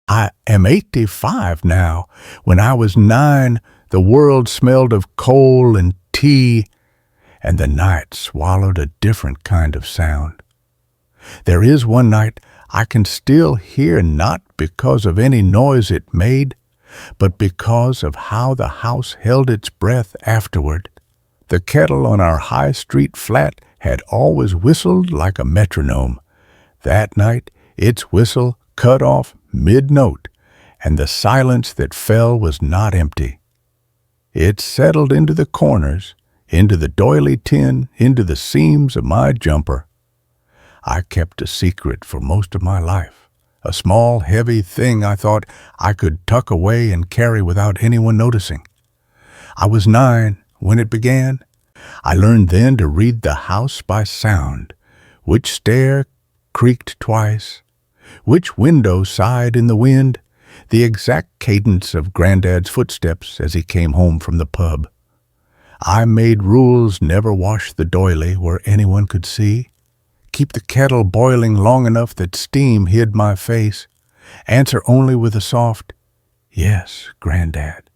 I am 85 now. When I was 9, the world smelled of coal and tea, and the night swallowed a different kind of sound. There is one night I can still hear, not because of any noise it made, but because of how the house held its breath afterward. The kettle on our High Street flat had always whistled like a metronome. That night its whistle cut off mid-note, and the silence that fell was not empty. It settled into the corners, into the doily tin, into the seams of my jumper. I kept a secret for most of my life, a small, heavy thing I thought I could tuck away and carry without anyone noticing. I was 9 when it began. I learned then to read the house by sound, which stair creaked twice, which window sighed in the wind, the exact cadence of Granddad's footsteps as he came home from the pub. I made rules: never wash the doily where anyone could see, keep the kettle boiling long enough that steam hid my face, answer only with a soft, "Yes, Granddad."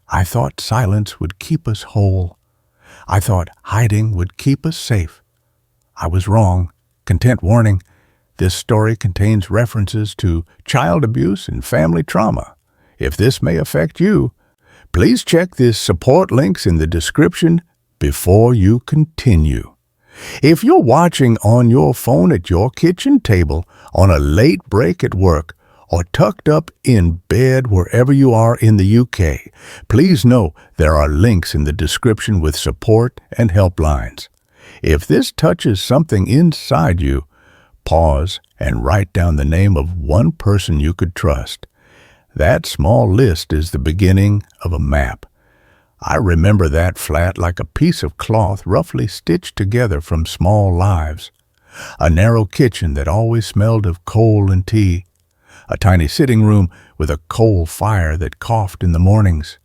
I thought silence would keep us whole. I thought hiding would keep us safe. I was wrong. Content warning: this story contains references to child abuse and family trauma. If this may affect you, please check the support links in the description before you continue. If you're watching on your phone at your kitchen table, on a late break at work, or tucked up in bed wherever you are in the UK, please know there are links in the description with support and helplines. If this touches something inside you, pause and write down the name of one person you could trust. That small list is the beginning of a map. I remember that flat like a piece of cloth roughly stitched together from small lives. A narrow kitchen that always smelled of coal and tea. A tiny sitting room with a coal fire that coughed in the mornings.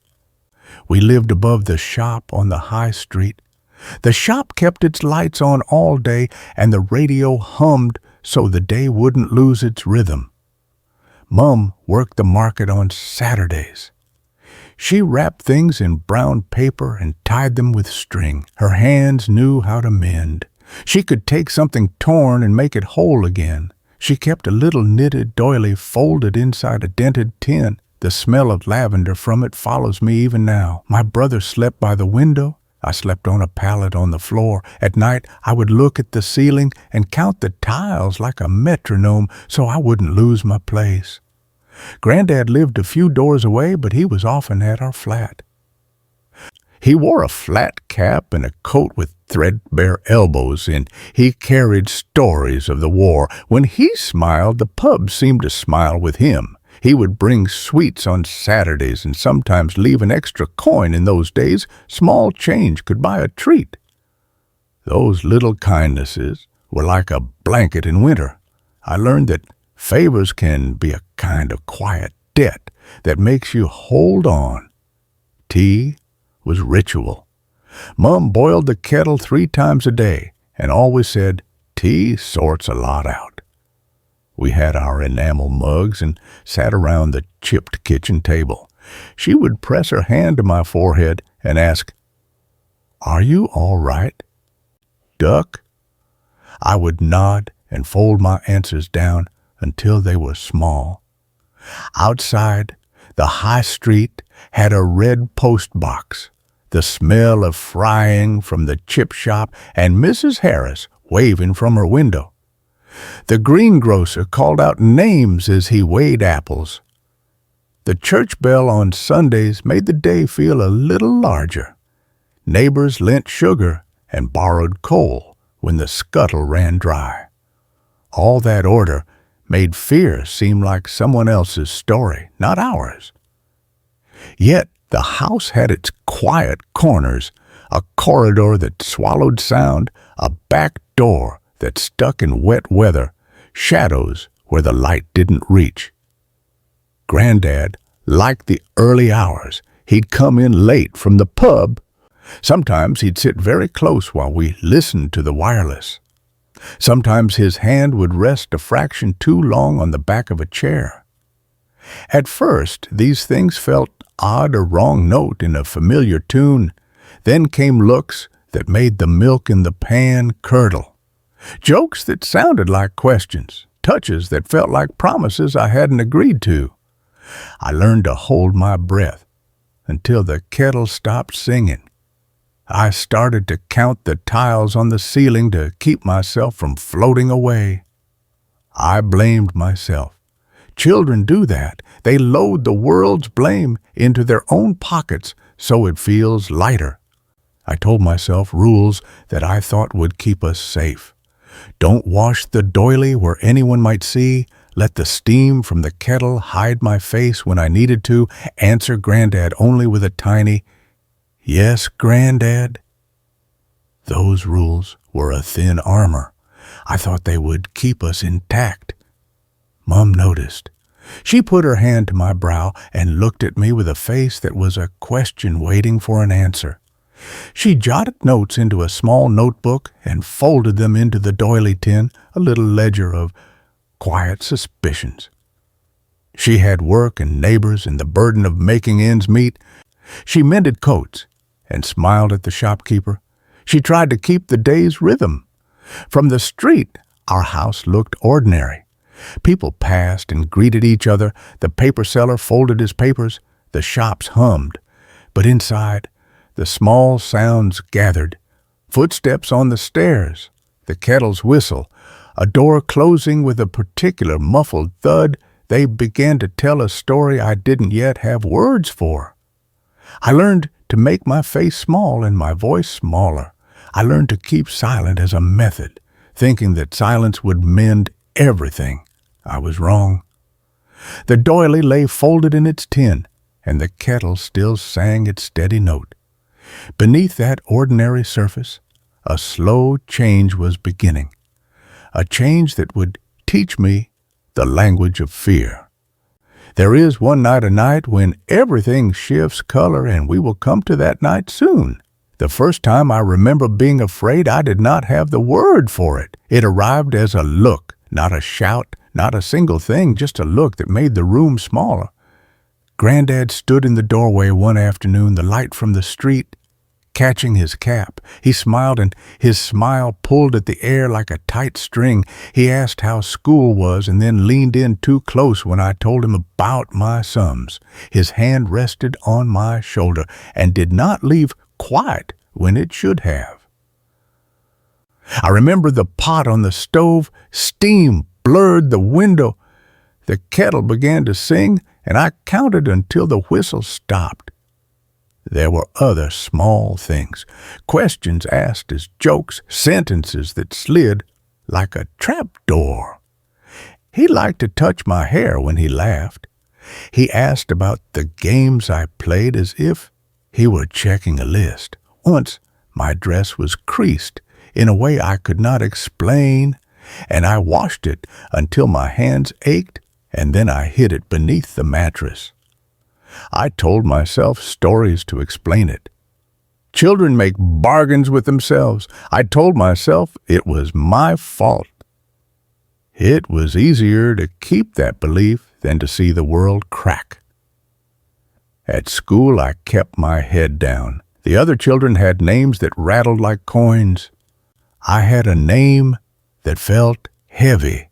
We lived above the shop on the High Street. The shop kept its lights on all day, and the radio hummed so the day wouldn't lose its rhythm. Mum worked the market on Saturdays. She wrapped things in brown paper and tied them with string. Her hands knew how to mend. She could take something torn and make it whole again. She kept a little knitted doily folded inside a dented tin. The smell of lavender from it follows me even now. My brother slept by the window. I slept on a pallet on the floor. At night, I would look at the ceiling and count the tiles like a metronome so I wouldn't lose my place. Granddad lived a few doors away, but he was often at our flat. He wore a flat cap and a coat with threadbare elbows, and he carried stories of the war. When he smiled, the pub seemed to smile with him. He would bring sweets on Saturdays and sometimes leave an extra coin. In those days, small change could buy a treat. Those little kindnesses were like a blanket in winter. I learned that favors can be a kind of quiet debt that makes you hold on. Tea was ritual. Mum boiled the kettle 3 times a day and always said, "Tea sorts a lot out." We had our enamel mugs and sat around the chipped kitchen table. She would press her hand to my forehead and ask, "Are you all right, Duck?" I would nod and fold my answers down until they were small. Outside, the High Street had a red post box, the smell of frying from the chip shop, and Mrs. Harris waving from her window. The greengrocer called out names as he weighed apples. The church bell on Sundays made the day feel a little larger. Neighbors lent sugar and borrowed coal when the scuttle ran dry. All that order made fear seem like someone else's story, not ours. Yet the house had its quiet corners, a corridor that swallowed sound, a back door that stuck in wet weather, shadows where the light didn't reach. Granddad liked the early hours. He'd come in late from the pub. Sometimes he'd sit very close while we listened to the wireless. Sometimes his hand would rest a fraction too long on the back of a chair. At first, these things felt odd or wrong note in a familiar tune. Then came looks that made the milk in the pan curdle. Jokes that sounded like questions. Touches that felt like promises I hadn't agreed to. I learned to hold my breath until the kettle stopped singing. I started to count the tiles on the ceiling to keep myself from floating away. I blamed myself. Children do that. They load the world's blame into their own pockets so it feels lighter. I told myself rules that I thought would keep us safe. Don't wash the doily where anyone might see. Let the steam from the kettle hide my face when I needed to. Answer Granddad only with a tiny, "Yes, Granddad." Those rules were a thin armor. I thought they would keep us intact. Mom noticed. She put her hand to my brow and looked at me with a face that was a question waiting for an answer. She jotted notes into a small notebook and folded them into the doily tin, a little ledger of quiet suspicions. She had work and neighbors and the burden of making ends meet. She mended coats and smiled at the shopkeeper. She tried to keep the day's rhythm. From the street, our house looked ordinary. People passed and greeted each other. The paper seller folded his papers. The shops hummed. But inside, the small sounds gathered. Footsteps on the stairs, the kettle's whistle, a door closing with a particular muffled thud. They began to tell a story I didn't yet have words for. I learned to make my face small and my voice smaller. I learned to keep silent as a method, thinking that silence would mend everything. I was wrong. The doily lay folded in its tin, and the kettle still sang its steady note. Beneath that ordinary surface, a slow change was beginning, a change that would teach me the language of fear. There is one night a night when everything shifts color, and we will come to that night soon. The first time I remember being afraid, I did not have the word for it. It arrived as a look, not a shout, not a single thing, just a look that made the room smaller. Granddad stood in the doorway one afternoon, the light from the street catching his cap. He smiled, and his smile pulled at the air like a tight string. He asked how school was and then leaned in too close when I told him about my sums. His hand rested on my shoulder and did not leave quiet when it should have. I remember the pot on the stove. Steam blurred the window. The kettle began to sing, and I counted until the whistle stopped. There were other small things, questions asked as jokes, sentences that slid like a trapdoor. He liked to touch my hair when he laughed. He asked about the games I played as if he were checking a list. Once my dress was creased in a way I could not explain, and I washed it until my hands ached, and then I hid it beneath the mattress. I told myself stories to explain it. Children make bargains with themselves. I told myself it was my fault. It was easier to keep that belief than to see the world crack. At school, I kept my head down. The other children had names that rattled like coins. I had a name that felt heavy.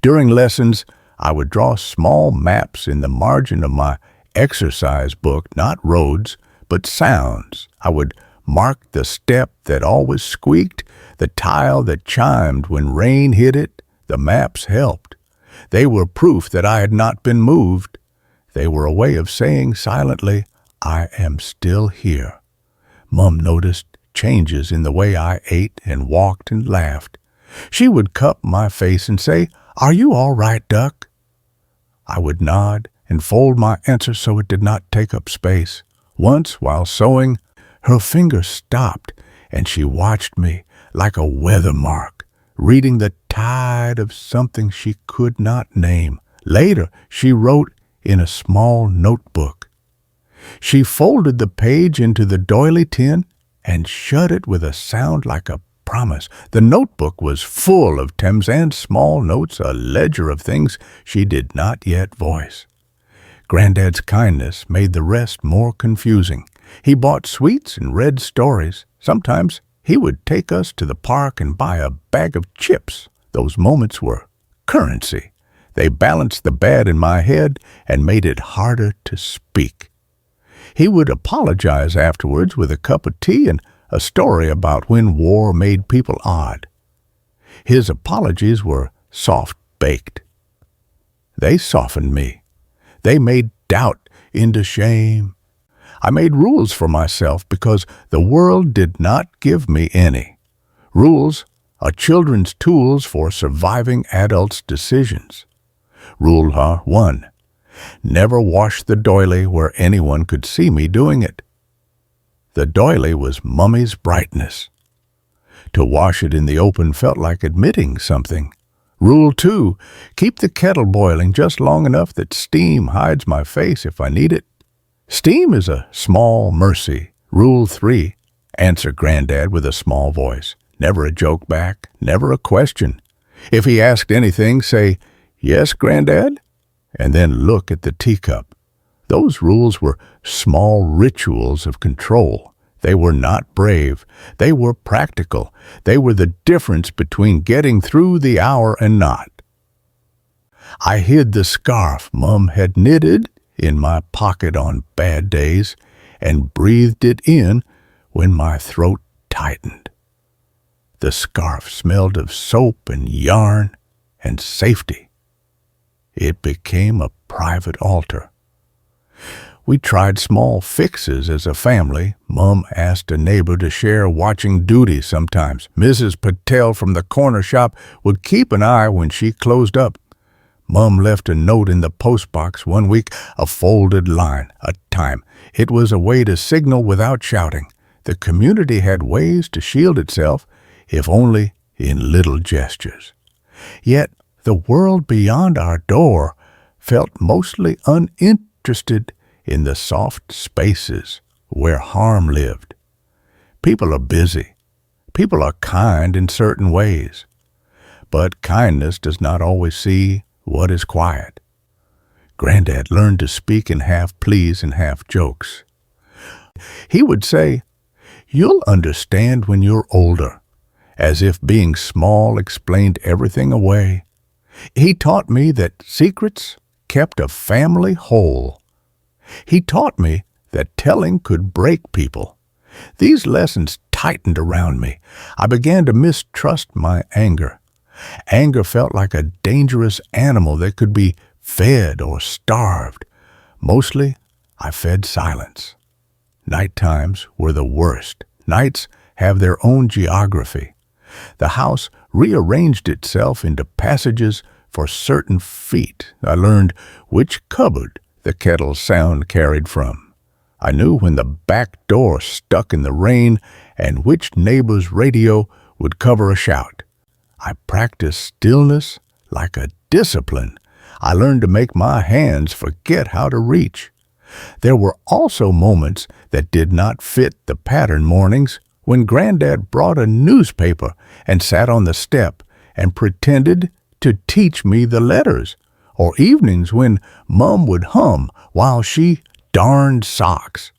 During lessons, I would draw small maps in the margin of my exercise book, not roads, but sounds. I would mark the step that always squeaked, the tile that chimed when rain hit it. The maps helped. They were proof that I had not been moved. They were a way of saying silently, I am still here. Mom noticed changes in the way I ate and walked and laughed. She would cup my face and say, "Are you all right, Duck?" I would nod and fold my answer so it did not take up space. Once, while sewing, her finger stopped, and she watched me like a weather mark, reading the tide of something she could not name. Later, she wrote in a small notebook. She folded the page into the doily tin and shut it with a sound like a promise. The notebook was full of Tamzan's small notes, a ledger of things she did not yet voice. Granddad's kindness made the rest more confusing. He bought sweets and read stories. Sometimes he would take us to the park and buy a bag of chips. Those moments were currency. They balanced the bad in my head and made it harder to speak. He would apologize afterwards with a cup of tea and a story about when war made people odd. His apologies were soft-baked. They softened me. They made doubt into shame. I made rules for myself because the world did not give me any. Rules are children's tools for surviving adults' decisions. Rule 1. Never wash the doily where anyone could see me doing it. The doily was Mummy's brightness. To wash it in the open felt like admitting something. Rule 2. Keep the kettle boiling just long enough that steam hides my face if I need it. Steam is a small mercy. Rule 3. Answer Granddad with a small voice. Never a joke back, never a question. If he asked anything, say, "Yes, Granddad?" and then look at the teacup. Those rules were small rituals of control. They were not brave. They were practical. They were the difference between getting through the hour and not. I hid the scarf Mum had knitted in my pocket on bad days and breathed it in when my throat tightened. The scarf smelled of soap and yarn and safety. It became a private altar. We tried small fixes as a family. Mum asked a neighbor to share watching duty sometimes. Mrs. Patel from the corner shop would keep an eye when she closed up. Mum left a note in the postbox one week, a folded line, a time. It was a way to signal without shouting. The community had ways to shield itself, if only in little gestures. Yet the world beyond our door felt mostly uninterested in the soft spaces where harm lived. People are busy. People are kind in certain ways. But kindness does not always see what is quiet. Granddad learned to speak in half pleas and half jokes. He would say, "You'll understand when you're older," as if being small explained everything away. He taught me that secrets kept a family whole. He taught me that telling could break people. These lessons tightened around me. I began to mistrust my anger. Anger felt like a dangerous animal that could be fed or starved. Mostly, I fed silence. Night times were the worst. Nights have their own geography. The house rearranged itself into passages for certain feet. I learned which cupboard the kettle's sound carried from. I knew when the back door stuck in the rain and which neighbor's radio would cover a shout. I practiced stillness like a discipline. I learned to make my hands forget how to reach. There were also moments that did not fit the pattern. Mornings when Granddad brought a newspaper and sat on the step and pretended to teach me the letters, or evenings when Mum would hum while she darned socks.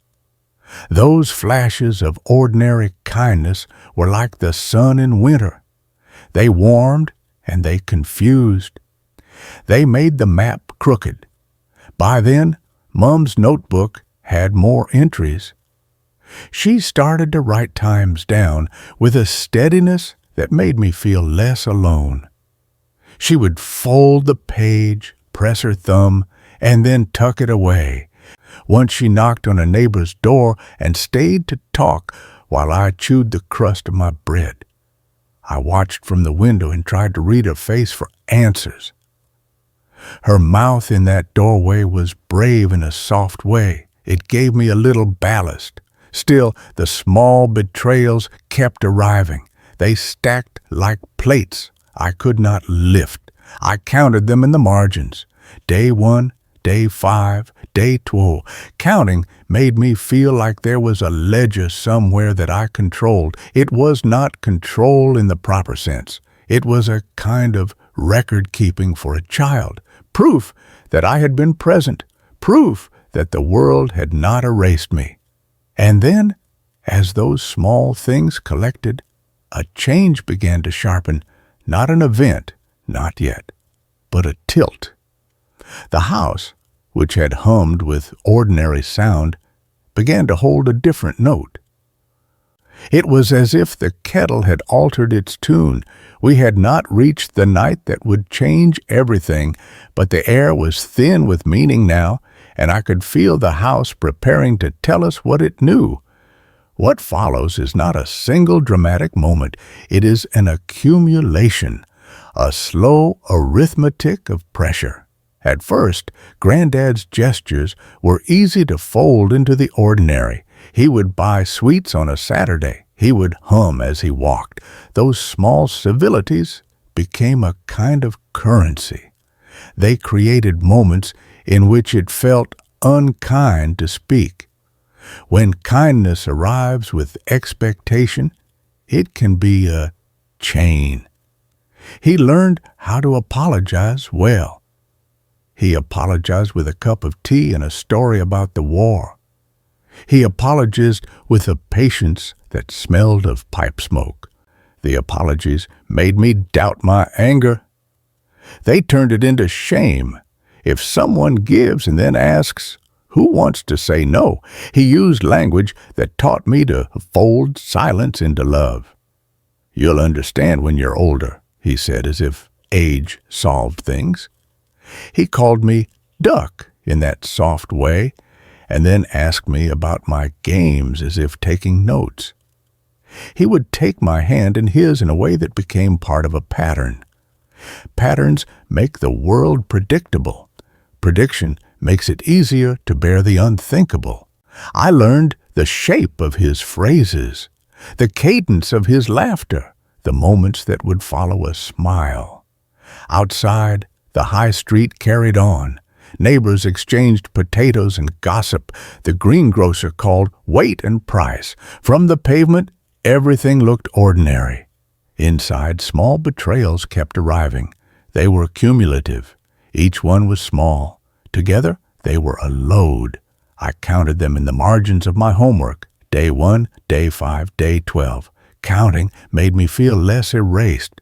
Those flashes of ordinary kindness were like the sun in winter. They warmed and they confused. They made the map crooked. By then, Mum's notebook had more entries. She started to write times down with a steadiness that made me feel less alone. She would fold the page, press her thumb, and then tuck it away. Once she knocked on a neighbor's door and stayed to talk while I chewed the crust of my bread. I watched from the window and tried to read her face for answers. Her mouth in that doorway was brave in a soft way. It gave me a little ballast. Still, the small betrayals kept arriving. They stacked like plates I could not lift. I counted them in the margins. Day 1, day 5, day 12. Counting made me feel like there was a ledger somewhere that I controlled. It was not control in the proper sense. It was a kind of record-keeping for a child. Proof that I had been present. proof that the world had not erased me. And then, as those small things collected, a change began to sharpen, not an event, not yet, but a tilt. The house, which had hummed with ordinary sound, began to hold a different note. It was as if the kettle had altered its tune. We had not reached the night that would change everything, but the air was thin with meaning now, and I could feel the house preparing to tell us what it knew. What follows is not a single dramatic moment. It is an accumulation, a slow arithmetic of pressure. At first, Granddad's gestures were easy to fold into the ordinary. He would buy sweets on a Saturday. He would hum as he walked. Those small civilities became a kind of currency. They created moments in which it felt unkind to speak. When kindness arrives with expectation, it can be a chain. He learned how to apologize well. He apologized with a cup of tea and a story about the war. He apologized with a patience that smelled of pipe smoke. The apologies made me doubt my anger. They turned it into shame. If someone gives and then asks, "Who wants to say no?" he used language that taught me to fold silence into love. "You'll understand when you're older," he said, as if age solved things. He called me Duck in that soft way, and then asked me about my games as if taking notes. He would take my hand in his in a way that became part of a pattern. Patterns make the world predictable. Prediction makes it easier to bear the unthinkable. I learned the shape of his phrases, the cadence of his laughter, the moments that would follow a smile. Outside, the high street carried on. Neighbors exchanged potatoes and gossip. The greengrocer called weight and price. From the pavement, everything looked ordinary. Inside, small betrayals kept arriving. They were cumulative. Each one was small. Together, they were a load. I counted them in the margins of my homework. Day 1, day 5, day 12. Counting made me feel less erased.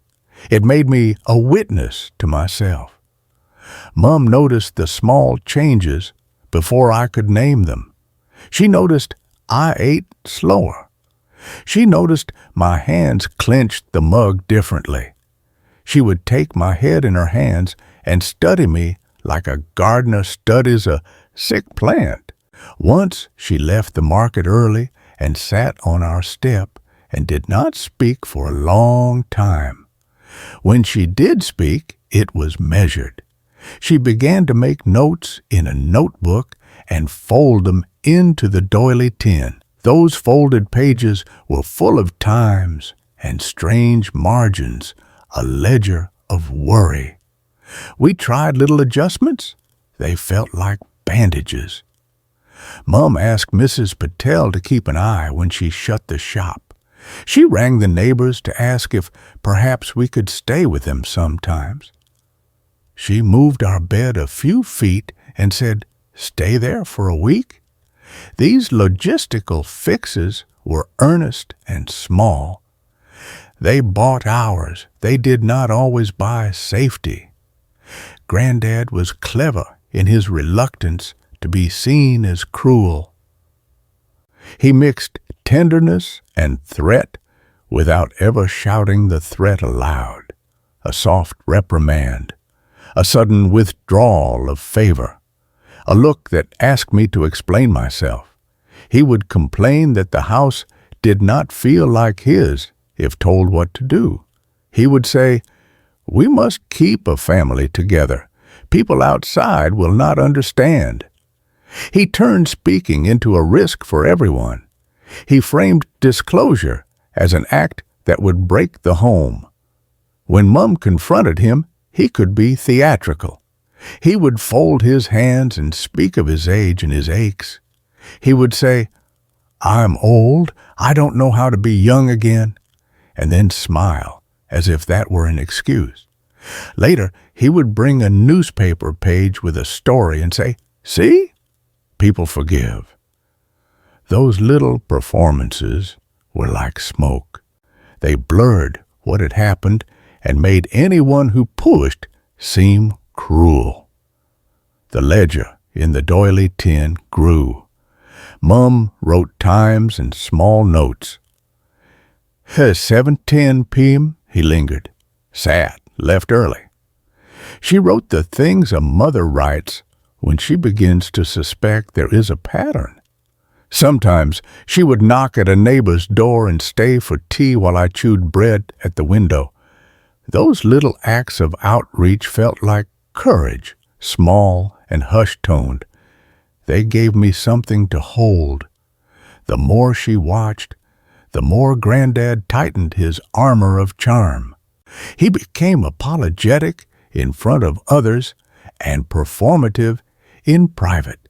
It made me a witness to myself. Mom noticed the small changes before I could name them. She noticed I ate slower. She noticed my hands clenched the mug differently. She would take my head in her hands and study me like a gardener studies a sick plant. Once she left the market early and sat on our step and did not speak for a long time. When she did speak, it was measured. She began to make notes in a notebook and fold them into the doily tin. Those folded pages were full of times and strange margins, a ledger of worry. We tried little adjustments. They felt like bandages. Mom asked Mrs. Patel to keep an eye when she shut the shop. She rang the neighbors to ask if perhaps we could stay with them sometimes. She moved our bed a few feet and said, "Stay there for a week?" These logistical fixes were earnest and small. They bought hours. They did not always buy safety. Granddad was clever in his reluctance to be seen as cruel. He mixed tenderness and threat without ever shouting the threat aloud. A soft reprimand, a sudden withdrawal of favor, a look that asked me to explain myself. He would complain that the house did not feel like his if told what to do. He would say, "We must keep a family together. People outside will not understand." He turned speaking into a risk for everyone. He framed disclosure as an act that would break the home. When Mum confronted him, he could be theatrical. He would fold his hands and speak of his age and his aches. He would say, "I'm old. I don't know how to be young again," and then smile as if that were an excuse. Later, he would bring a newspaper page with a story and say, "See, people forgive. Those little performances were like smoke. They blurred what had happened and made anyone who pushed seem cruel. The ledger in the doily tin grew. Mum wrote times and small notes. 7:10 p.m., he lingered. Sad, left early. She wrote the things a mother writes when she begins to suspect there is a pattern. Sometimes she would knock at a neighbor's door and stay for tea while I chewed bread at the window. Those little acts of outreach felt like courage, small and hush-toned. They gave me something to hold. The more she watched, the more Granddad tightened his armor of charm. He became apologetic in front of others and performative in private.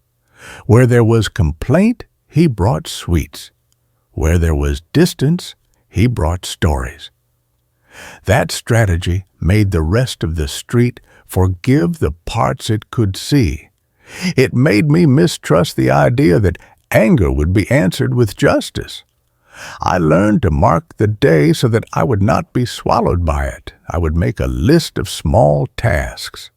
Where there was complaint, he brought sweets. Where there was distance, he brought stories. That strategy made the rest of the street forgive the parts it could see. It made me mistrust the idea that anger would be answered with justice. I learned to mark the day so that I would not be swallowed by it. I would make a list of small tasks.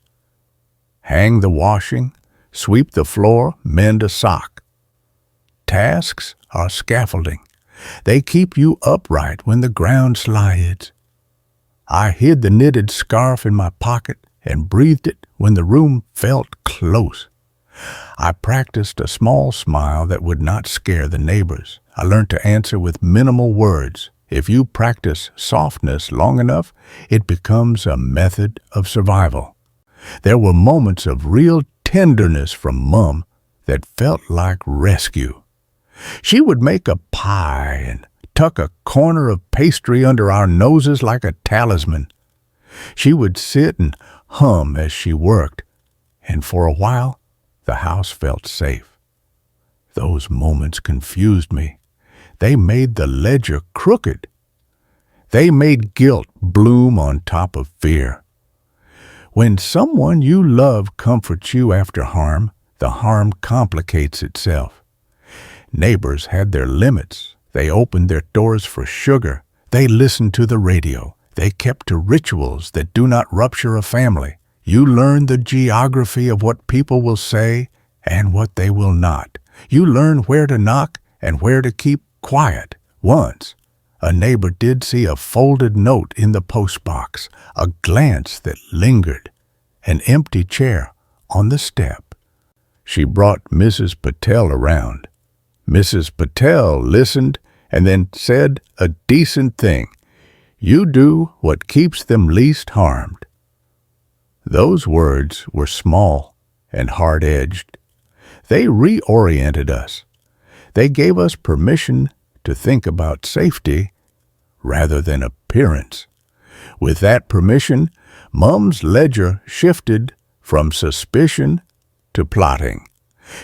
Hang the washing, sweep the floor, mend a sock. Tasks are scaffolding. They keep you upright when the ground slides. I hid the knitted scarf in my pocket and breathed it when the room felt close. I practiced a small smile that would not scare the neighbors. I learned to answer with minimal words. If you practice softness long enough, it becomes a method of survival. There were moments of real tenderness from Mum that felt like rescue. She would make a pie and tuck a corner of pastry under our noses like a talisman. She would sit and hum as she worked, and for a while, the house felt safe. Those moments confused me. They made the ledger crooked. They made guilt bloom on top of fear. When someone you love comforts you after harm, the harm complicates itself. Neighbors had their limits. They opened their doors for sugar. They listened to the radio. They kept to rituals that do not rupture a family. You learn the geography of what people will say and what they will not. You learn where to knock and where to keep quiet. Once, a neighbor did see a folded note in the postbox, a glance that lingered, an empty chair on the step. She brought Mrs. Patel around. Mrs. Patel listened and then said a decent thing. You do what keeps them least harmed. Those words were small and hard-edged. They reoriented us. They gave us permission to think about safety rather than appearance. With that permission, Mum's ledger shifted from suspicion to plotting.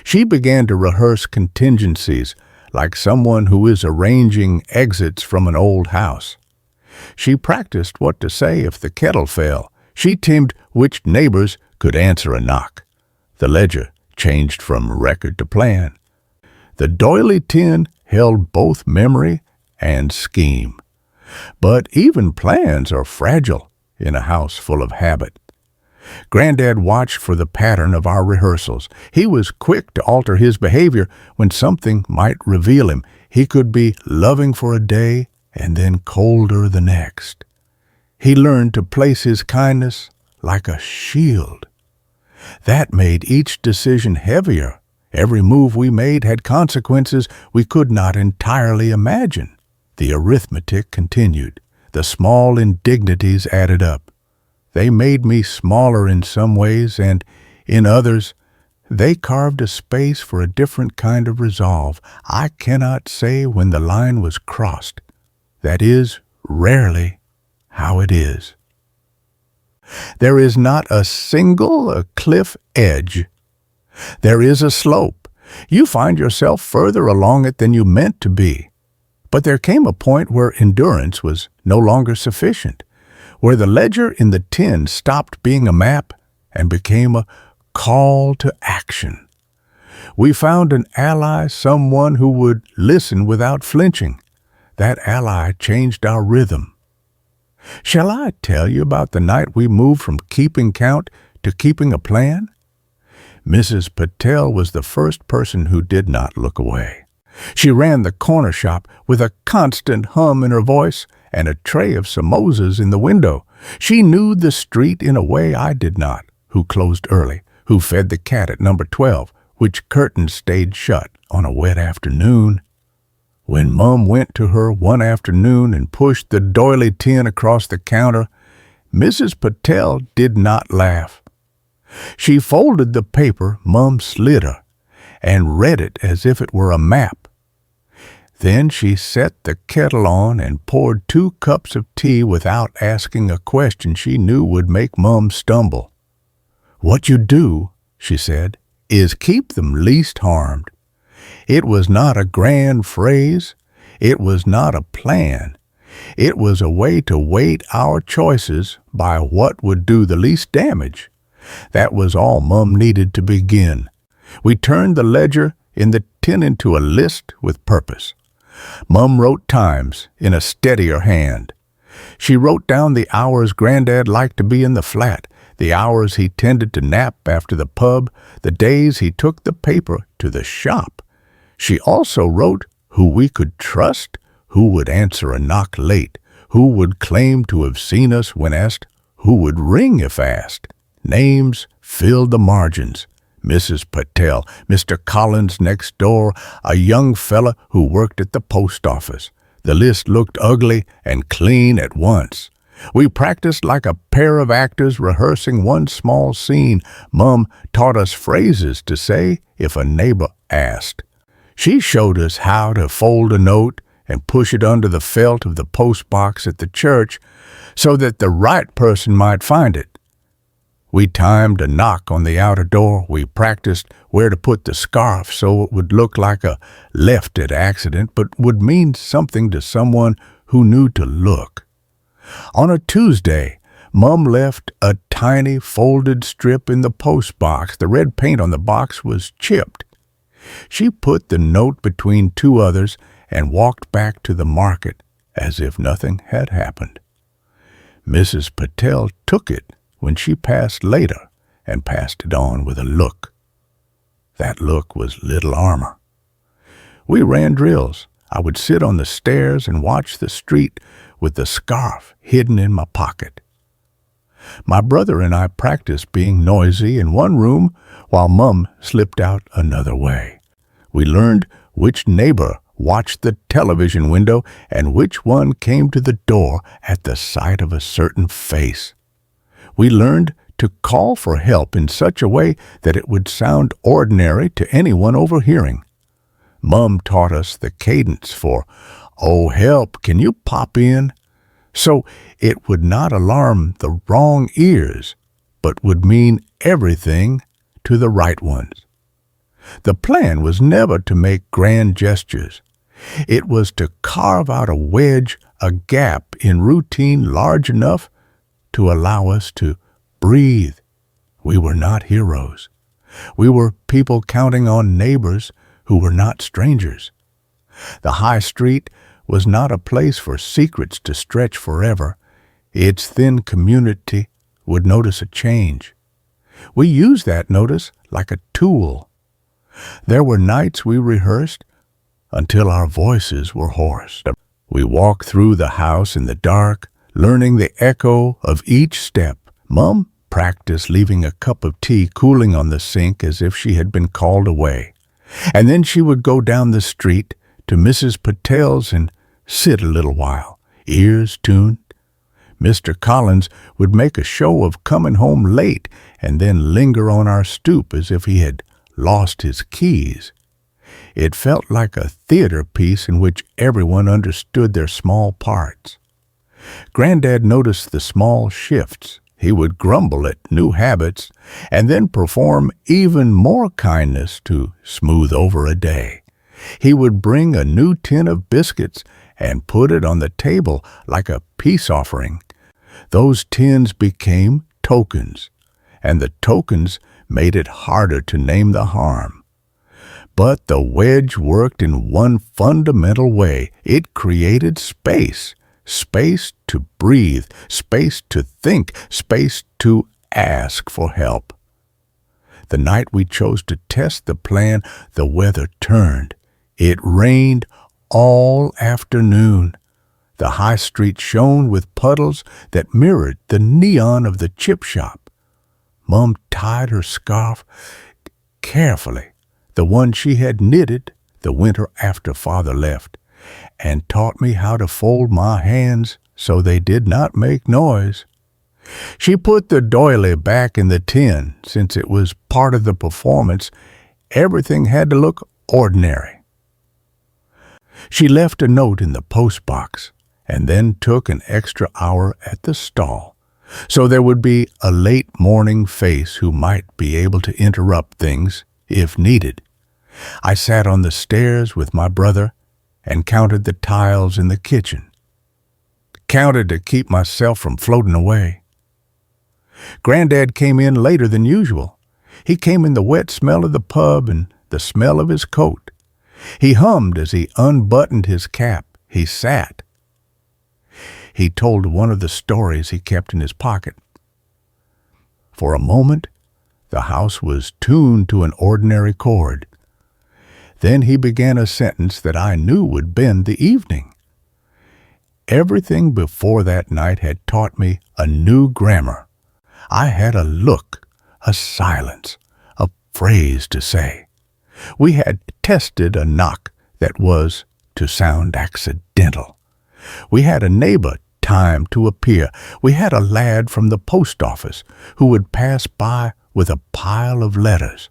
She began to rehearse contingencies like someone who is arranging exits from an old house. She practiced what to say if the kettle fell. She timed which neighbors could answer a knock. The ledger changed from record to plan. The doily tin held both memory and scheme. But even plans are fragile in a house full of habit. Granddad watched for the pattern of our rehearsals. He was quick to alter his behavior when something might reveal him. He could be loving for a day and then colder the next. He learned to place his kindness like a shield. That made each decision heavier. Every move we made had consequences we could not entirely imagine. The arithmetic continued. The small indignities added up. They made me smaller in some ways, and in others, they carved a space for a different kind of resolve. I cannot say when the line was crossed. That is rarely how it is. There is not a single cliff edge. There is a slope. You find yourself further along it than you meant to be. But there came a point where endurance was no longer sufficient, where the ledger in the tin stopped being a map and became a call to action. We found an ally, someone who would listen without flinching. That ally changed our rhythm. Shall I tell you about the night we moved from keeping count to keeping a plan? Mrs. Patel was the first person who did not look away. She ran the corner shop with a constant hum in her voice and a tray of samosas in the window. She knew the street in a way I did not, who closed early, who fed the cat at number 12, which curtains stayed shut on a wet afternoon. When Mum went to her one afternoon and pushed the doily tin across the counter, Mrs. Patel did not laugh. She folded the paper Mum slid her and read it as if it were a map. Then she set the kettle on and poured 2 cups of tea without asking a question she knew would make Mum stumble. "What you do," she said, "is keep them least harmed." It was not a grand phrase. It was not a plan. It was a way to weight our choices by what would do the least damage. That was all Mum needed to begin. We turned the ledger in the tin into a list with purpose. Mum wrote times in a steadier hand. She wrote down the hours Granddad liked to be in the flat, the hours he tended to nap after the pub, the days he took the paper to the shop. She also wrote who we could trust, who would answer a knock late, who would claim to have seen us when asked, who would ring if asked. Names filled the margins. Mrs. Patel, Mr. Collins next door, a young fella who worked at the post office. The list looked ugly and clean at once. We practiced like a pair of actors rehearsing one small scene. Mum taught us phrases to say if a neighbor asked. She showed us how to fold a note and push it under the felt of the post box at the church so that the right person might find it. We timed a knock on the outer door. We practiced where to put the scarf so it would look like a left-it accident but would mean something to someone who knew to look. On a Tuesday, Mum left a tiny folded strip in the post box. The red paint on the box was chipped. She put the note between 2 others and walked back to the market as if nothing had happened. Mrs. Patel took it when she passed later and passed it on with a look. That look was little armor. We ran drills. I would sit on the stairs and watch the street with the scarf hidden in my pocket. My brother and I practiced being noisy in one room while Mum slipped out another way. We learned which neighbor watched the television window and which one came to the door at the sight of a certain face. We learned to call for help in such a way that it would sound ordinary to anyone overhearing. Mum taught us the cadence for, "Oh, help, can you pop in?" So it would not alarm the wrong ears, but would mean everything to the right ones. The plan was never to make grand gestures. It was to carve out a wedge, a gap in routine large enough to allow us to breathe. We were not heroes. We were people counting on neighbors who were not strangers. The high street was not a place for secrets to stretch forever. Its thin community would notice a change. We used that notice like a tool. There were nights we rehearsed until our voices were hoarse. We walked through the house in the dark, learning the echo of each step. Mum practiced leaving a cup of tea cooling on the sink as if she had been called away. And then she would go down the street to Mrs. Patel's and sit a little while, ears tuned. Mr. Collins would make a show of coming home late and then linger on our stoop as if he had lost his keys. It felt like a theater piece in which everyone understood their small parts. Granddad noticed the small shifts. He would grumble at new habits and then perform even more kindness to smooth over a day. He would bring a new tin of biscuits and put it on the table like a peace offering. Those tins became tokens, and the tokens made it harder to name the harm. But the wedge worked in one fundamental way. It created space. Space to breathe, space to think, space to ask for help. The night we chose to test the plan, the weather turned. It rained all afternoon. The high street shone with puddles that mirrored the neon of the chip shop. Mom tied her scarf carefully, the one she had knitted the winter after Father left, and taught me how to fold my hands so they did not make noise. She put the doily back in the tin. Since it was part of the performance, everything had to look ordinary. She left a note in the postbox and then took an extra hour at the stall, so there would be a late morning face who might be able to interrupt things if needed. I sat on the stairs with my brother and counted the tiles in the kitchen. Counted to keep myself from floating away. Granddad came in later than usual. He came in the wet smell of the pub and the smell of his coat. He hummed as he unbuttoned his cap. He sat. He told one of the stories he kept in his pocket. For a moment, the house was tuned to an ordinary chord. Then he began a sentence that I knew would bend the evening. Everything before that night had taught me a new grammar. I had a look, a silence, a phrase to say. We had tested a knock that was to sound accidental. We had a neighbor time to appear. We had a lad from the post office who would pass by with a pile of letters.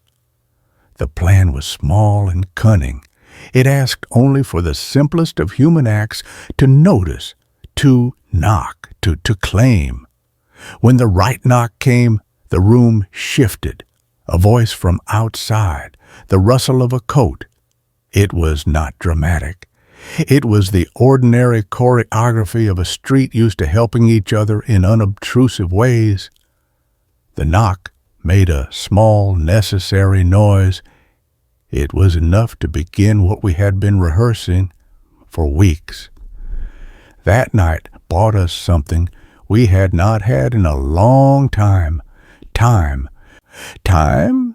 The plan was small and cunning. It asked only for the simplest of human acts: to notice, to knock, to claim. When the right knock came, the room shifted. A voice from outside, the rustle of a coat. It was not dramatic. It was the ordinary choreography of a street used to helping each other in unobtrusive ways. The knock made a small, necessary noise. It was enough to begin what we had been rehearsing for weeks. That night brought us something we had not had in a long time. Time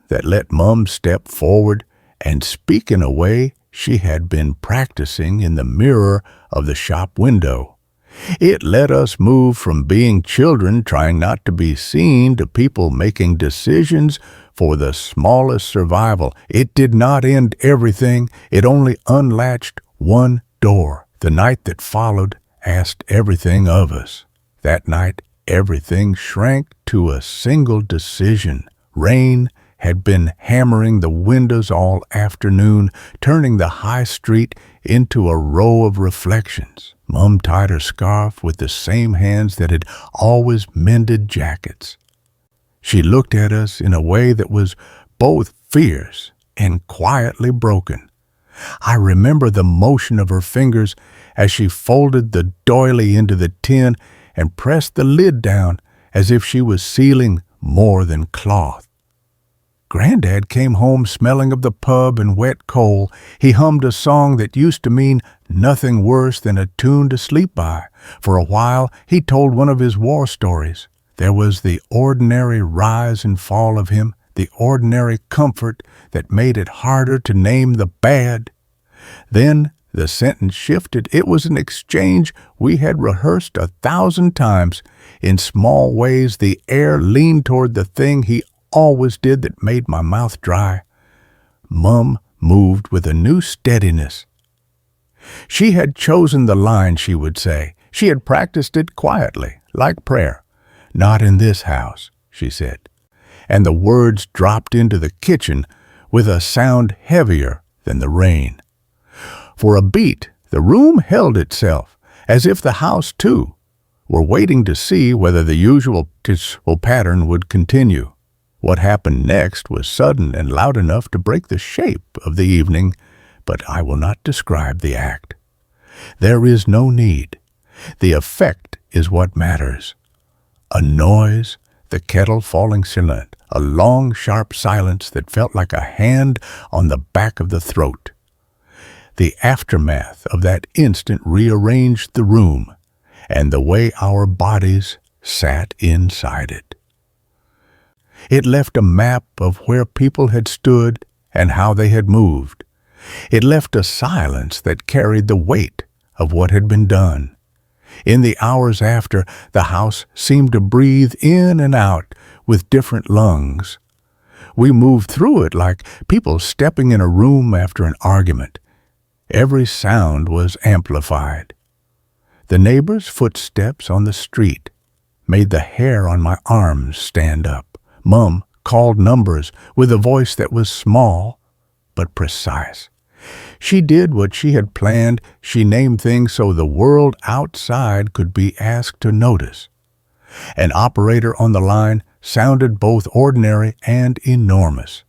that let Mum step forward and speak in a way she had been practicing in the mirror of the shop window. It let us move from being children trying not to be seen to people making decisions for the smallest survival. It did not end everything. It only unlatched one door. The night that followed asked everything of us. That night, everything shrank to a single decision. Rain had been hammering the windows all afternoon, turning the high street into a row of reflections. Mum tied her scarf with the same hands that had always mended jackets. She looked at us in a way that was both fierce and quietly broken. I remember the motion of her fingers as she folded the doily into the tin and pressed the lid down as if she was sealing more than cloth. Granddad came home smelling of the pub and wet coal. He hummed a song that used to mean nothing worse than a tune to sleep by. For a while, he told one of his war stories. There was the ordinary rise and fall of him, the ordinary comfort that made it harder to name the bad. Then the sentence shifted. It was an exchange we had rehearsed 1,000 times. In small ways, the air leaned toward the thing he always did that made my mouth dry. Mum moved with a new steadiness. She had chosen the line she would say. She had practiced it quietly, like prayer. "Not in this house," she said. And the words dropped into the kitchen with a sound heavier than the rain. For a beat, the room held itself, as if the house, too, were waiting to see whether the usual pattern would continue. What happened next was sudden and loud enough to break the shape of the evening, but I will not describe the act. There is no need. The effect is what matters. A noise, the kettle falling silent, a long, sharp silence that felt like a hand on the back of the throat. The aftermath of that instant rearranged the room and the way our bodies sat inside it. It left a map of where people had stood and how they had moved. It left a silence that carried the weight of what had been done. In the hours after, the house seemed to breathe in and out with different lungs. We moved through it like people stepping in a room after an argument. Every sound was amplified. The neighbor's footsteps on the street made the hair on my arms stand up. Mom called numbers with a voice that was small but precise. She did what she had planned. She named things so the world outside could be asked to notice. An operator on the line sounded both ordinary and enormous.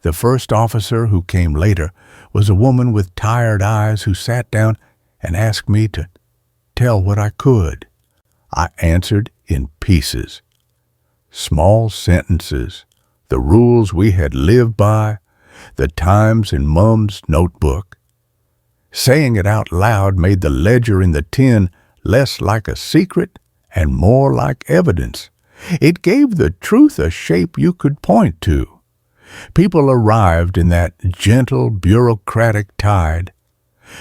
The first officer, who came later, was a woman with tired eyes who sat down and asked me to tell what I could. I answered in pieces. Small sentences, the rules we had lived by, the times in Mum's notebook. Saying it out loud made the ledger in the tin less like a secret and more like evidence. It gave the truth a shape you could point to. People arrived in that gentle, bureaucratic tide.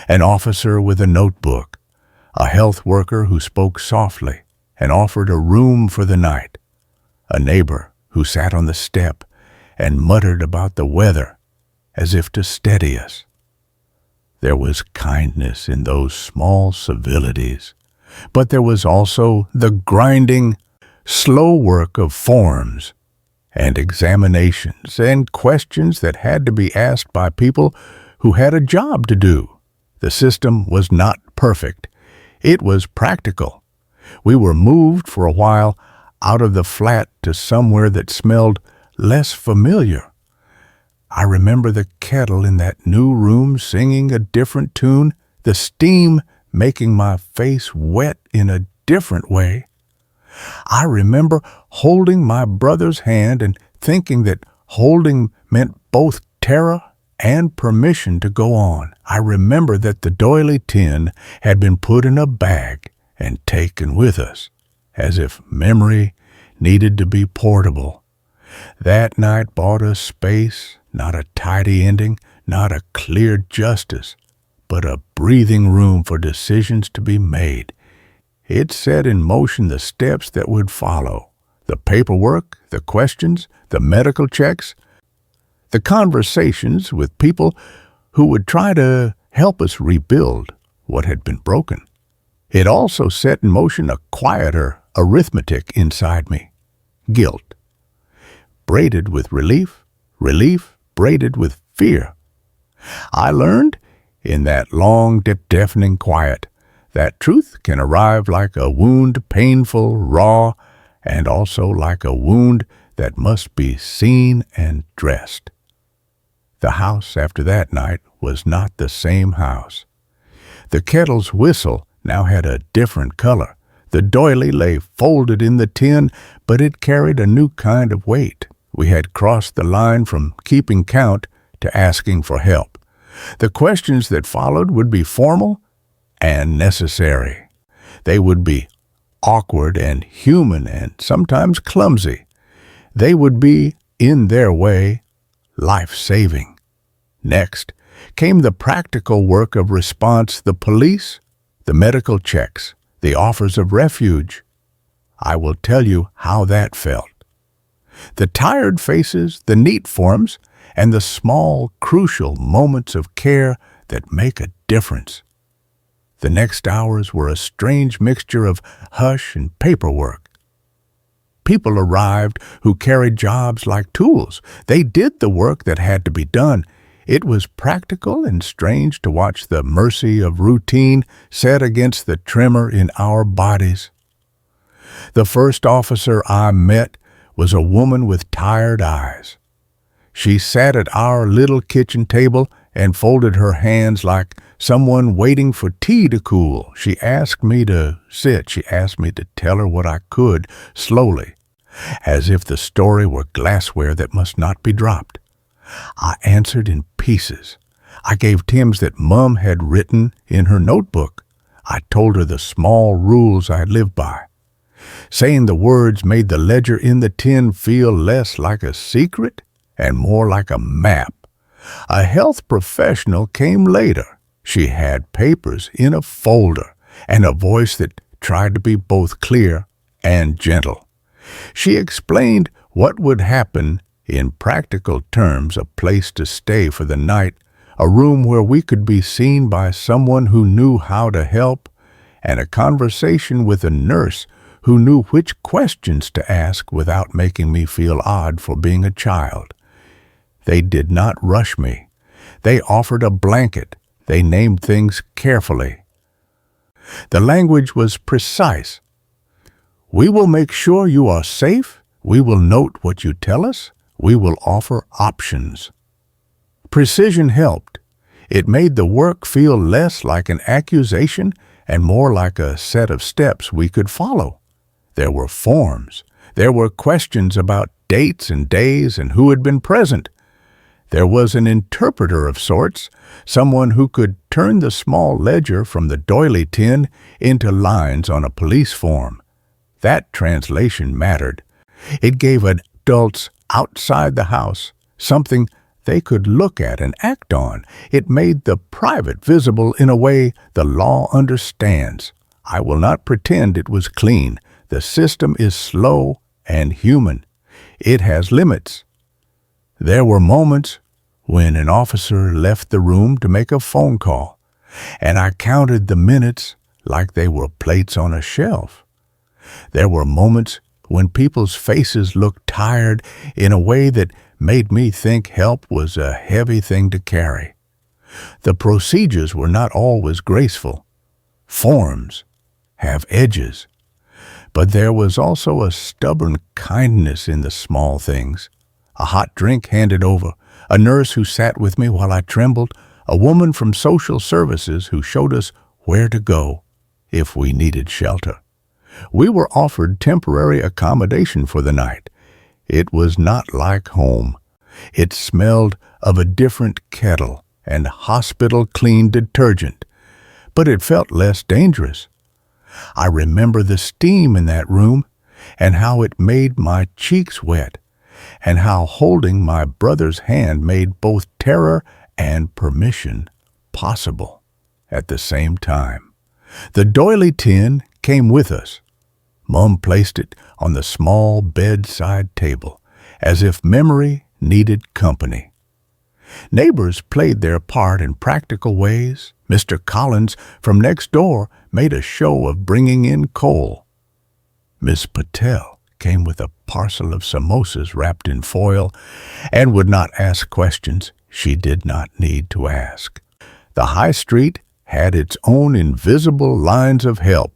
An officer with a notebook, a health worker who spoke softly and offered a room for the night, a neighbor who sat on the step and muttered about the weather as if to steady us. There was kindness in those small civilities, but there was also the grinding, slow work of forms and examinations and questions that had to be asked by people who had a job to do. The system was not perfect. It was practical. We were moved for a while out of the flat to somewhere that smelled less familiar. I remember the kettle in that new room singing a different tune, the steam making my face wet in a different way. I remember holding my brother's hand and thinking that holding meant both terror and permission to go on. I remember that the doily tin had been put in a bag and taken with us, as if memory needed to be portable. That night bought us space, not a tidy ending, not a clear justice, but a breathing room for decisions to be made. It set in motion the steps that would follow, the paperwork, the questions, the medical checks, the conversations with people who would try to help us rebuild what had been broken. It also set in motion a quieter arithmetic inside me, guilt, braided with relief, relief braided with fear. I learned, in that long, deafening quiet, that truth can arrive like a wound, painful, raw, and also like a wound that must be seen and dressed. The house after that night was not the same house. The kettle's whistle now had a different color. The doily lay folded in the tin, but it carried a new kind of weight. We had crossed the line from keeping count to asking for help. The questions that followed would be formal and necessary. They would be awkward and human and sometimes clumsy. They would be, in their way, life-saving. Next came the practical work of response, the police, the medical checks, the offers of refuge. I will tell you how that felt. The tired faces, the neat forms, and the small, crucial moments of care that make a difference. The next hours were a strange mixture of hush and paperwork. People arrived who carried jobs like tools. They did the work that had to be done. It was practical and strange to watch the mercy of routine set against the tremor in our bodies. The first officer I met was a woman with tired eyes. She sat at our little kitchen table and folded her hands like someone waiting for tea to cool. She asked me to sit. She asked me to tell her what I could, slowly. as if the story were glassware that must not be dropped. I answered in pieces. I gave Tims that Mum had written in her notebook. I told her the small rules I lived by. Saying the words made the ledger in the tin feel less like a secret and more like a map. A health professional came later. She had papers in a folder and a voice that tried to be both clear and gentle. She explained what would happen in practical terms: a place to stay for the night, a room where we could be seen by someone who knew how to help, and a conversation with a nurse who knew which questions to ask without making me feel odd for being a child. They did not rush me. They offered a blanket. They named things carefully. The language was precise. We will make sure you are safe. We will note what you tell us. We will offer options. Precision helped. It made the work feel less like an accusation and more like a set of steps we could follow. There were forms. There were questions about dates and days and who had been present. There was an interpreter of sorts, someone who could turn the small ledger from the doily tin into lines on a police form. That translation mattered. It gave adults outside the house something they could look at and act on. It made the private visible in a way the law understands. I will not pretend it was clean. The system is slow and human. It has limits. There were moments when an officer left the room to make a phone call, and I counted the minutes like they were plates on a shelf. There were moments when people's faces looked tired in a way that made me think help was a heavy thing to carry. The procedures were not always graceful. Forms have edges. But there was also a stubborn kindness in the small things. A hot drink handed over, a nurse who sat with me while I trembled, a woman from social services who showed us where to go if we needed shelter. We were offered temporary accommodation for the night. It was not like home. It smelled of a different kettle and hospital-clean detergent, but it felt less dangerous. I remember the steam in that room and how it made my cheeks wet, and how holding my brother's hand made both terror and permission possible at the same time. The doily tin came with us. Mum placed it on the small bedside table, as if memory needed company. Neighbors played their part in practical ways. Mr. Collins from next door made a show of bringing in coal. Miss Patel came with a parcel of samosas wrapped in foil and would not ask questions she did not need to ask. The high street had its own invisible lines of help.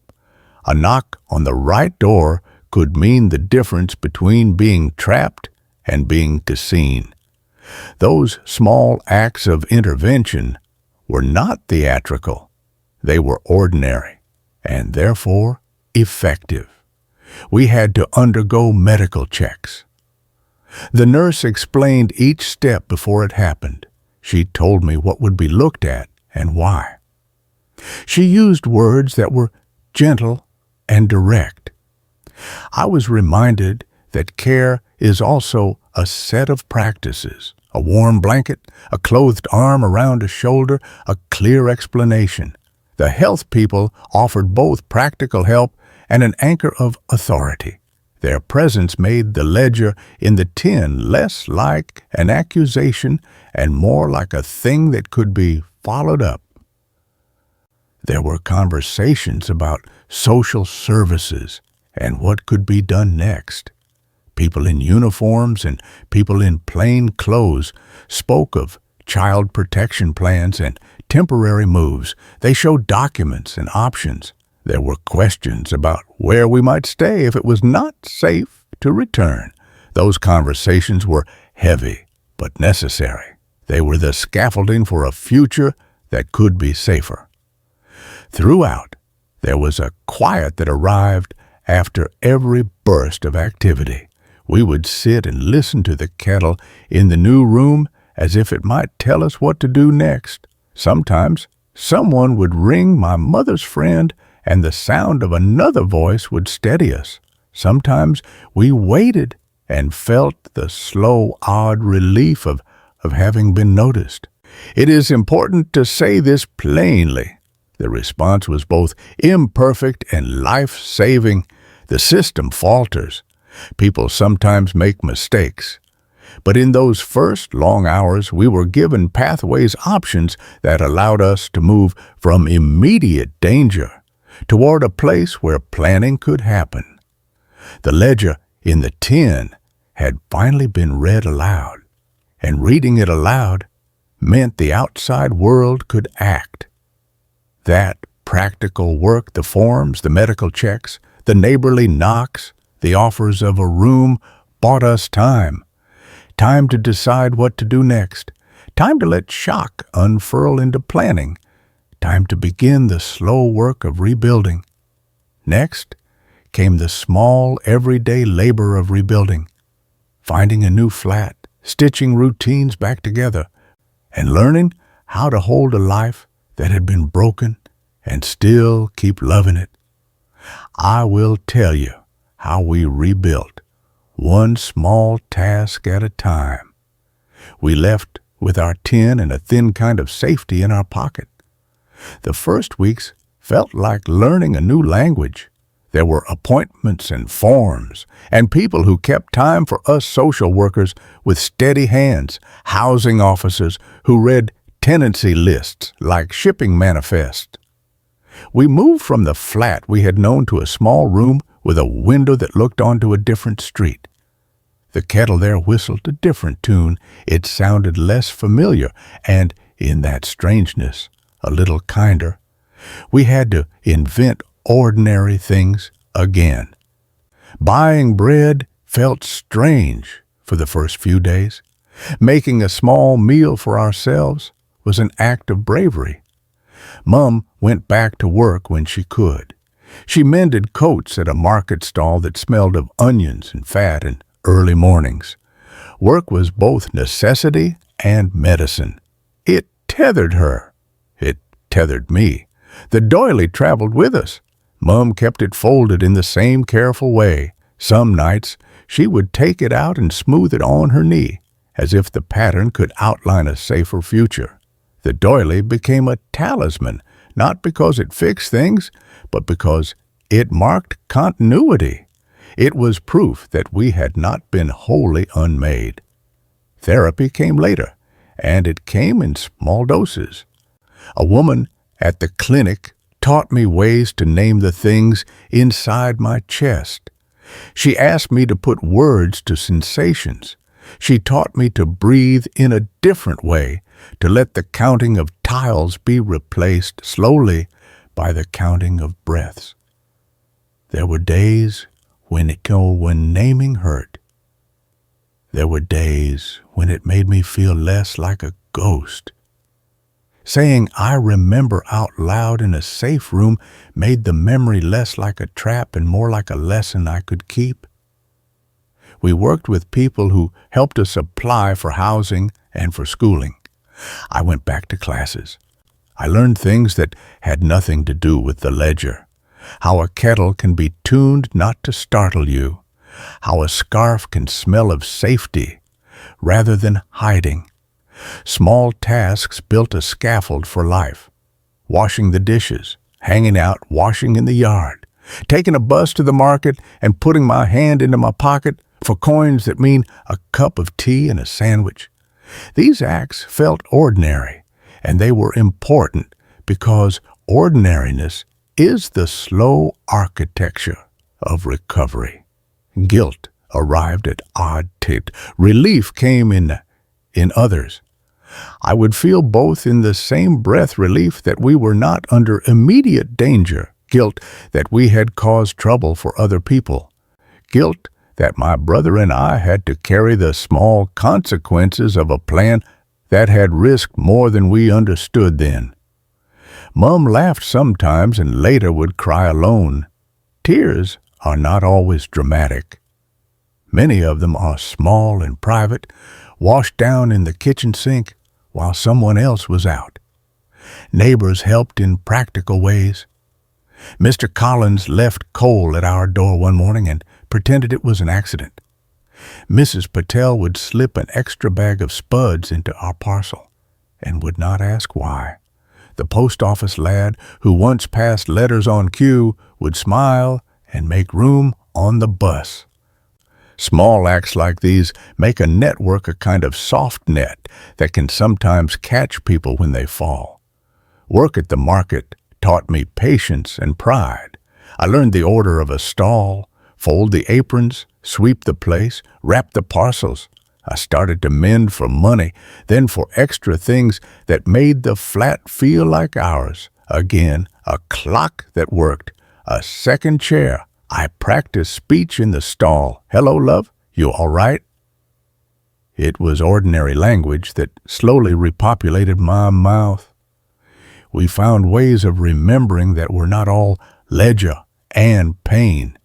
A knock on the right door could mean the difference between being trapped and being seen. Those small acts of intervention were not theatrical. They were ordinary and therefore effective. We had to undergo medical checks. The nurse explained each step before it happened. She told me what would be looked at and why. She used words that were gentle and direct. I was reminded that care is also a set of practices: a warm blanket, a clothed arm around a shoulder, a clear explanation. The health people offered both practical help and an anchor of authority. Their presence made the ledger in the tin less like an accusation and more like a thing that could be followed up. There were conversations about social services and what could be done next. People in uniforms and people in plain clothes spoke of child protection plans and temporary moves. They showed documents and options. There were questions about where we might stay if it was not safe to return. Those conversations were heavy but necessary. They were the scaffolding for a future that could be safer. Throughout, there was a quiet that arrived after every burst of activity. We would sit and listen to the kettle in the new room as if it might tell us what to do next. Sometimes someone would ring my mother's friend and the sound of another voice would steady us. Sometimes we waited and felt the slow, odd relief of having been noticed. It is important to say this plainly. The response was both imperfect and life-saving. The system falters. People sometimes make mistakes. But in those first long hours, we were given pathways options that allowed us to move from immediate danger toward a place where planning could happen. The ledger in the tin had finally been read aloud, and reading it aloud meant the outside world could act. That practical work, the forms, the medical checks, the neighborly knocks, the offers of a room, bought us time. Time to decide what to do next. Time to let shock unfurl into planning. Time to begin the slow work of rebuilding. Next came the small, everyday labor of rebuilding. Finding a new flat, stitching routines back together, and learning how to hold a life that had been broken and still keep loving it. I will tell you how we rebuilt, one small task at a time. We left with our tin and a thin kind of safety in our pocket. The first weeks felt like learning a new language. There were appointments and forms, and people who kept time for us social workers with steady hands, housing officers who read tenancy lists like shipping manifests. We moved from the flat we had known to a small room with a window that looked onto a different street. The kettle there whistled a different tune. It sounded less familiar and, in that strangeness, a little kinder. We had to invent ordinary things again. Buying bread felt strange for the first few days. Making a small meal for ourselves was an act of bravery. Mom went back to work when she could. She mended coats at a market stall that smelled of onions and fat in early mornings. Work was both necessity and medicine. It tethered her. It tethered me. The doily traveled with us. Mom kept it folded in the same careful way. Some nights she would take it out and smooth it on her knee, as if the pattern could outline a safer future. The doily became a talisman, not because it fixed things, but because it marked continuity. It was proof that we had not been wholly unmade. Therapy came later, and it came in small doses. A woman at the clinic taught me ways to name the things inside my chest. She asked me to put words to sensations. She taught me to breathe in a different way, to let the counting of tiles be replaced slowly by the counting of breaths. There were days when naming hurt. There were days when it made me feel less like a ghost. Saying "I remember" out loud in a safe room made the memory less like a trap and more like a lesson I could keep. We worked with people who helped us apply for housing and for schooling. I went back to classes. I learned things that had nothing to do with the ledger. How a kettle can be tuned not to startle you. How a scarf can smell of safety rather than hiding. Small tasks built a scaffold for life. Washing the dishes, hanging out, washing in the yard, taking a bus to the market and putting my hand into my pocket for coins that mean a cup of tea and a sandwich. These acts felt ordinary, and they were important because ordinariness is the slow architecture of recovery. Guilt arrived at odd times. Relief came in others. I would feel both in the same breath relief that we were not under immediate danger, guilt that we had caused trouble for other people, guilt that my brother and I had to carry the small consequences of a plan that had risked more than we understood then. Mom laughed sometimes and later would cry alone. Tears are not always dramatic. Many of them are small and private, washed down in the kitchen sink while someone else was out. Neighbors helped in practical ways. Mr. Collins left coal at our door one morning and pretended it was an accident. Mrs. Patel would slip an extra bag of spuds into our parcel and would not ask why. The post office lad who once passed letters on cue would smile and make room on the bus. Small acts like these make a network a kind of soft net that can sometimes catch people when they fall. Work at the market taught me patience and pride. I learned the order of a stall, fold the aprons, sweep the place, wrap the parcels. I started to mend for money, then for extra things that made the flat feel like ours. Again, a clock that worked, a second chair. I practiced speech in the stall. "Hello, love, you all right?" It was ordinary language that slowly repopulated my mouth. We found ways of remembering that were not all ledger and pain.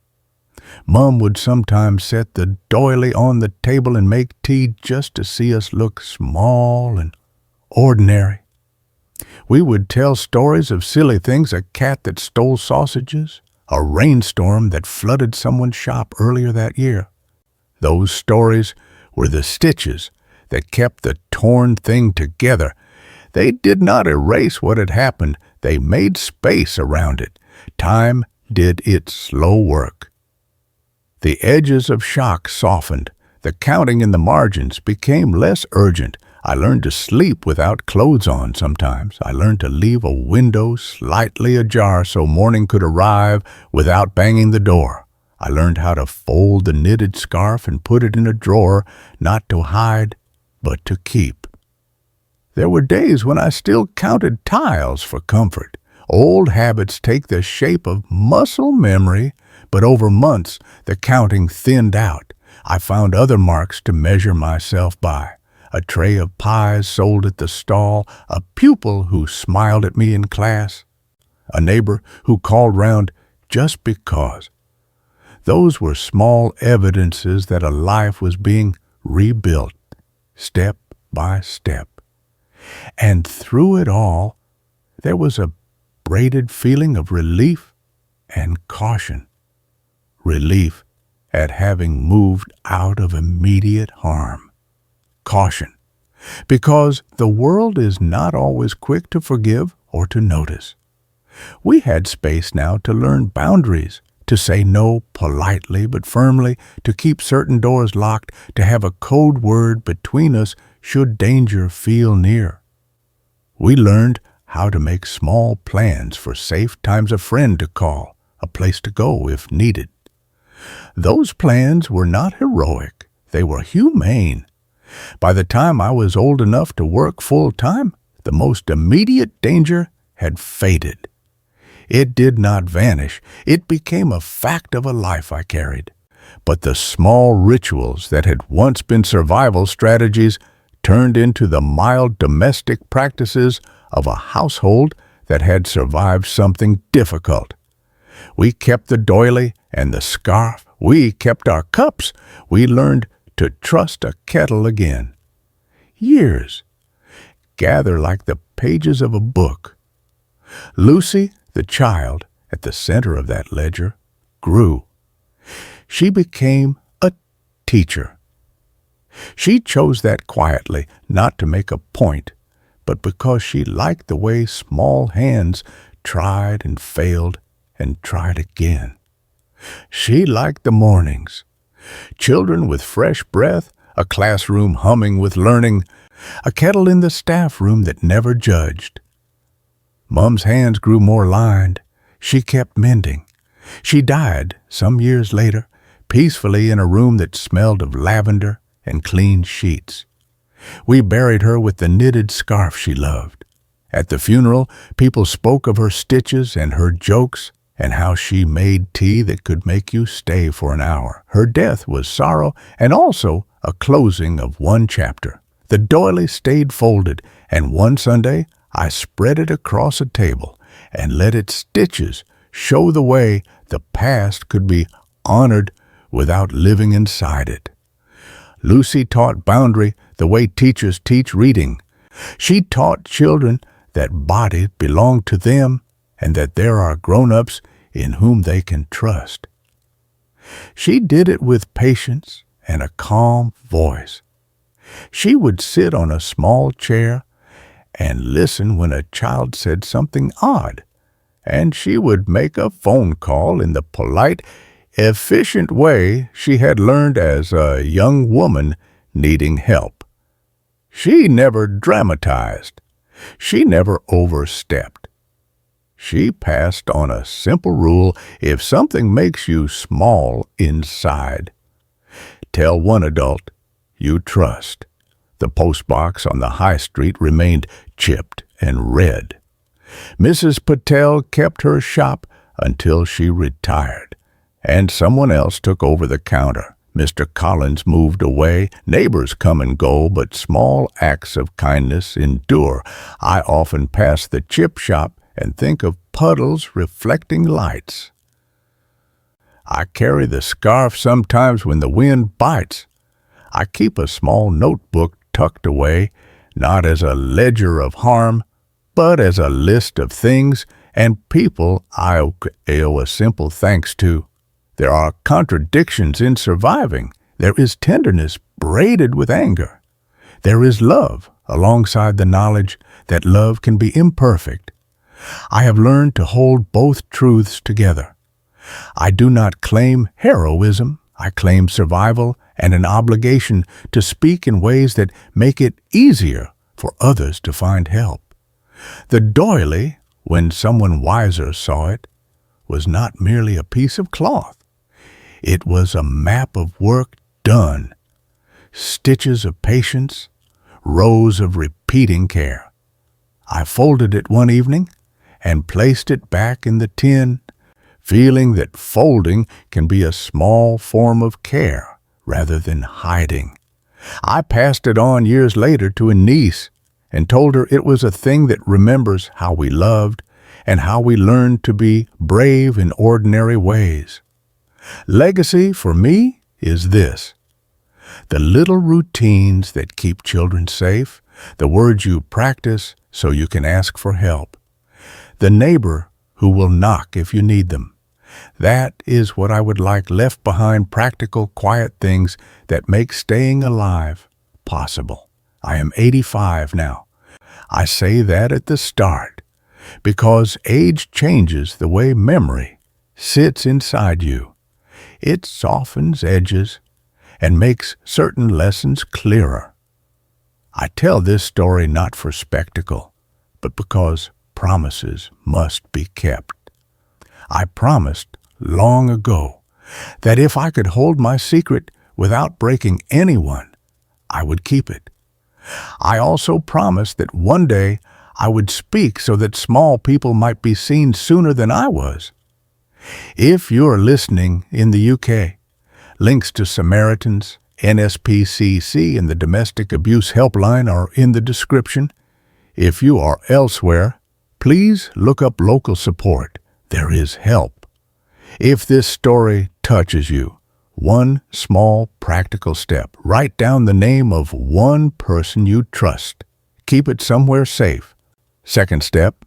Mom would sometimes set the doily on the table and make tea just to see us look small and ordinary. We would tell stories of silly things, a cat that stole sausages, a rainstorm that flooded someone's shop earlier that year. Those stories were the stitches that kept the torn thing together. They did not erase what had happened. They made space around it. Time did its slow work. The edges of shock softened. The counting in the margins became less urgent. I learned to sleep without clothes on sometimes. I learned to leave a window slightly ajar so morning could arrive without banging the door. I learned how to fold the knitted scarf and put it in a drawer, not to hide, but to keep. There were days when I still counted tiles for comfort. Old habits take the shape of muscle memory, but over months the counting thinned out. I found other marks to measure myself by. A tray of pies sold at the stall, a pupil who smiled at me in class, a neighbor who called round just because. Those were small evidences that a life was being rebuilt, step by step. And through it all, there was a braided feeling of relief and caution. Relief at having moved out of immediate harm. Caution, because the world is not always quick to forgive or to notice. We had space now to learn boundaries, to say no politely but firmly, to keep certain doors locked, to have a code word between us should danger feel near. We learned how to make small plans for safe times, a friend to call, a place to go if needed. Those plans were not heroic, they were humane. By the time I was old enough to work full-time, the most immediate danger had faded. It did not vanish. It became a fact of a life I carried. But the small rituals that had once been survival strategies turned into the mild domestic practices of a household that had survived something difficult. We kept the doily and the scarf. We kept our cups. We learned to trust a kettle again. Years gather like the pages of a book. Lucy, the child at the center of that ledger, grew. She became a teacher. She chose that quietly, not to make a point, but because she liked the way small hands tried and failed and tried again. She liked the mornings. Children with fresh breath, a classroom humming with learning, a kettle in the staff room that never judged. Mom's hands grew more lined. She kept mending. She died some years later, peacefully in a room that smelled of lavender and clean sheets. We buried her with the knitted scarf she loved. At the funeral, people spoke of her stitches and her jokes and how she made tea that could make you stay for an hour. Her death was sorrow and also a closing of one chapter. The doily stayed folded, and one Sunday I spread it across a table and let its stitches show the way the past could be honored without living inside it. Lucy taught boundary the way teachers teach reading. She taught children that body belonged to them and that there are grown-ups in whom they can trust. She did it with patience and a calm voice. She would sit on a small chair and listen when a child said something odd, and she would make a phone call in the polite, efficient way she had learned as a young woman needing help. She never dramatized. She never overstepped. She passed on a simple rule: if something makes you small inside, tell one adult you trust. The postbox on the high street remained chipped and red. Mrs. Patel kept her shop until she retired, and someone else took over the counter. Mr. Collins moved away. Neighbors come and go, but small acts of kindness endure. I often pass the chip shop and think of puddles reflecting lights. I carry the scarf sometimes when the wind bites. I keep a small notebook tucked away, not as a ledger of harm, but as a list of things and people I owe a simple thanks to. There are contradictions in surviving. There is tenderness braided with anger. There is love alongside the knowledge that love can be imperfect. I have learned to hold both truths together. I do not claim heroism. I claim survival and an obligation to speak in ways that make it easier for others to find help. The doily, when someone wiser saw it, was not merely a piece of cloth. It was a map of work done, stitches of patience, rows of repeating care. I folded it one evening and placed it back in the tin, feeling that folding can be a small form of care rather than hiding. I passed it on years later to a niece and told her it was a thing that remembers how we loved and how we learned to be brave in ordinary ways. Legacy for me is this: the little routines that keep children safe, the words you practice so you can ask for help, the neighbor who will knock if you need them. That is what I would like left behind: practical, quiet things that make staying alive possible. I am 85 now. I say that at the start because age changes the way memory sits inside you. It softens edges and makes certain lessons clearer. I tell this story not for spectacle, but because promises must be kept. I promised long ago that if I could hold my secret without breaking anyone, I would keep it. I also promised that one day I would speak so that small people might be seen sooner than I was. If you're listening in the UK, links to Samaritans, NSPCC, and the Domestic Abuse Helpline are in the description. If you are elsewhere, please look up local support. There is help. If this story touches you, one small practical step: write down the name of one person you trust. Keep it somewhere safe. Second step: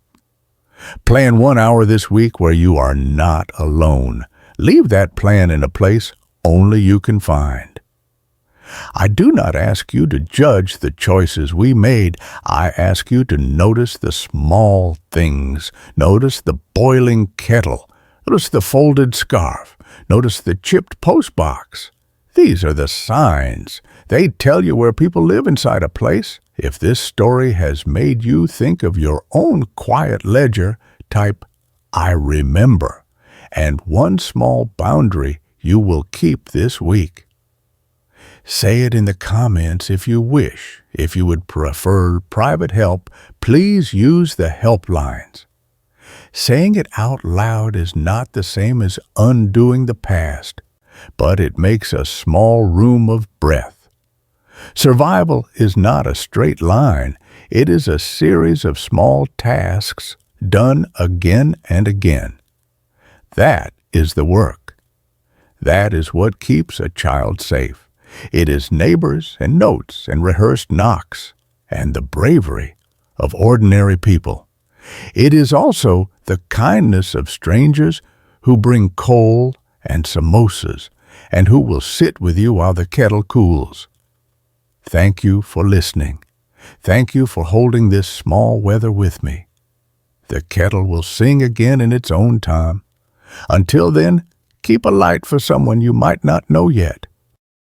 plan 1 hour this week where you are not alone. Leave that plan in a place only you can find. I do not ask you to judge the choices we made. I ask you to notice the small things. Notice the boiling kettle. Notice the folded scarf. Notice the chipped postbox. These are the signs. They tell you where people live inside a place. If this story has made you think of your own quiet ledger, type "I remember" and one small boundary you will keep this week. Say it in the comments if you wish. If you would prefer private help, please use the helplines. Saying it out loud is not the same as undoing the past, but it makes a small room of breath. Survival is not a straight line. It is a series of small tasks done again and again. That is the work. That is what keeps a child safe. It is neighbors and notes and rehearsed knocks and the bravery of ordinary people. It is also the kindness of strangers who bring coal and samosas and who will sit with you while the kettle cools. Thank you for listening. Thank you for holding this small weather with me. The kettle will sing again in its own time. Until then, keep a light for someone you might not know yet.